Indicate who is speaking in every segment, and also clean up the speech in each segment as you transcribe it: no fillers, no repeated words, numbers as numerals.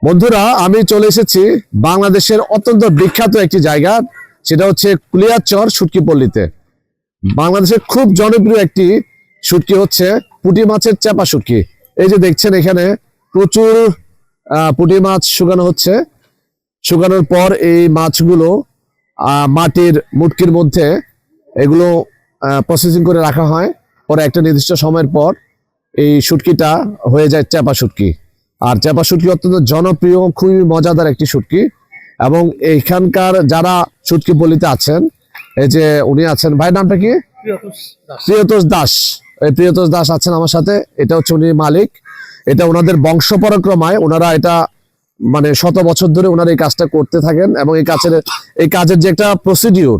Speaker 1: বন্ধুরা, আমি চলে এসেছি বাংলাদেশের অত্যন্ত বিখ্যাত একটি জায়গা, সেটা হচ্ছে কুলিয়ারচর শুটকিপল্লীতে। বাংলাদেশের খুব জনপ্রিয় একটি শুটকি হচ্ছে পুঁটি মাছের চাপা শুটকি। এই যে দেখছেন এখানে প্রচুর পুঁটি মাছ শুকানো হচ্ছে। শুকানোর পর এই মাছগুলো মাটির মুটকির মধ্যে এগুলো প্রসেসিং করে রাখা হয়। পরে একটা নির্দিষ্ট সময়ের পর এই শুটকিটা হয়ে যায় চাপা শুটকি। আর চাপা শুটকি অত্যন্ত জনপ্রিয়, খুবই মজাদার একটি শুটকি। এবং এইখানকার যারা শুটকিপল্লীতে আছেন, এই যে উনি আছেন, ভাইয়ের নামটা কি? প্রিয়তোষ দাস। এই প্রিয়তোষ দাস আছেন আমার সাথে, এটা হচ্ছে উনি মালিক। এটা ওনাদের বংশ পরাক্রমায় ওনারা এটা মানে শত বছর ধরে ওনারা এই কাজটা করতে থাকেন। এবং এই কাজের যে একটা প্রসিডিউর,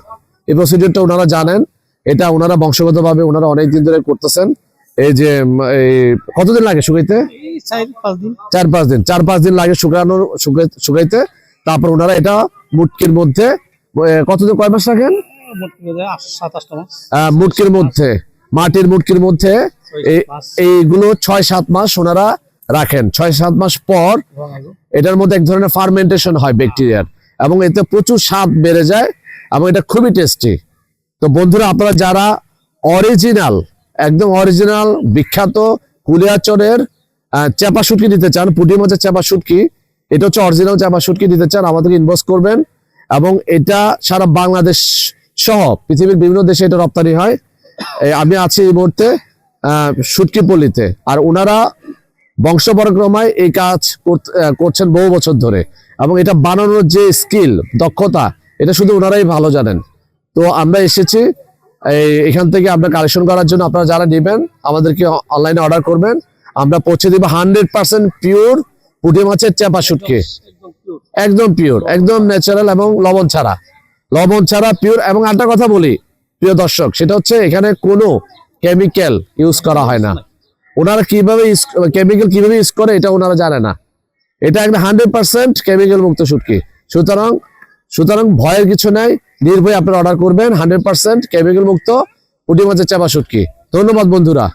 Speaker 1: এই প্রসিডিউরটা ওনারা জানেন। এটা ওনারা বংশগতভাবে ওনারা অনেকদিন ধরে করতেছেন। এই যে কতদিন লাগে শুকাইতে? 4-5 দিন লাগে শুকাইতে। তারপর ওনারা এটা মুটকির মধ্যে কতদিন, কয় মাস রাখেন? মুটকির মধ্যে, মাটির মুটকির মধ্যে এইগুলো 6-7 মাস ওনারা রাখেন। 6-7 মাস পর এটার মধ্যে এক ধরনের ফার্মেন্টেশন হয় ব্যাকটেরিয়ার, এবং এতে প্রচুর স্বাদ বেড়ে যায় এবং এটা খুবই টেস্টি। তো বন্ধুরা, আপনারা যারা অরিজিনাল, একদম অরিজিনাল বিখ্যাত কুলিয়ারচরের চাপা শুটকি নিতে চান, পুঁটি মাছের চাপা শুটকি, এটা হচ্ছে অরিজিনাল চাপা শুটকি নিতে চান, আমাদেরকে ইনবক্স করবেন। এবং এটা সারা বাংলাদেশ সহ পৃথিবীর বিভিন্ন দেশে এটা রপ্তানি হয়। আমি আছি এই মুহূর্তে শুটকিপল্লীতে, আর ওনারা বংশ পরাক্রমায় এই কাজ করছেন বহু বছর ধরে। এবং এটা বানানোর যে স্কিল, দক্ষতা, এটা শুধু ওনারাই ভালো জানেন। তো আমরা এসেছি এখান থেকে আমরা কালেকশন করার জন্য। আপনারা যারা নেবেন আমাদেরকে অনলাইনে অর্ডার করবেন, আমরা পৌঁছে দিব 100% পিওর পুঁটি মাছের চাপা শুটকি। একদম পিওর, একদম ন্যাচারাল এবং লবণ ছাড়া পিওর। এবং একটা কথা বলি প্রিয় দর্শক, সেটা হচ্ছে এখানে কোনো কেমিক্যাল ইউজ করা হয় না। ওনারা কেমিক্যাল কিভাবে ইউজ করে এটা ওনারা জানে না। এটা একদম 100% কেমিক্যাল মুক্ত শুটকি। সুতরাং ভয়ের কিছু নাই, নির্ভয়ে আপনারা অর্ডার করবেন। 100% কেমিক্যাল মুক্ত পুঁটি মাছের চাপা শুটকি। ধন্যবাদ বন্ধুরা।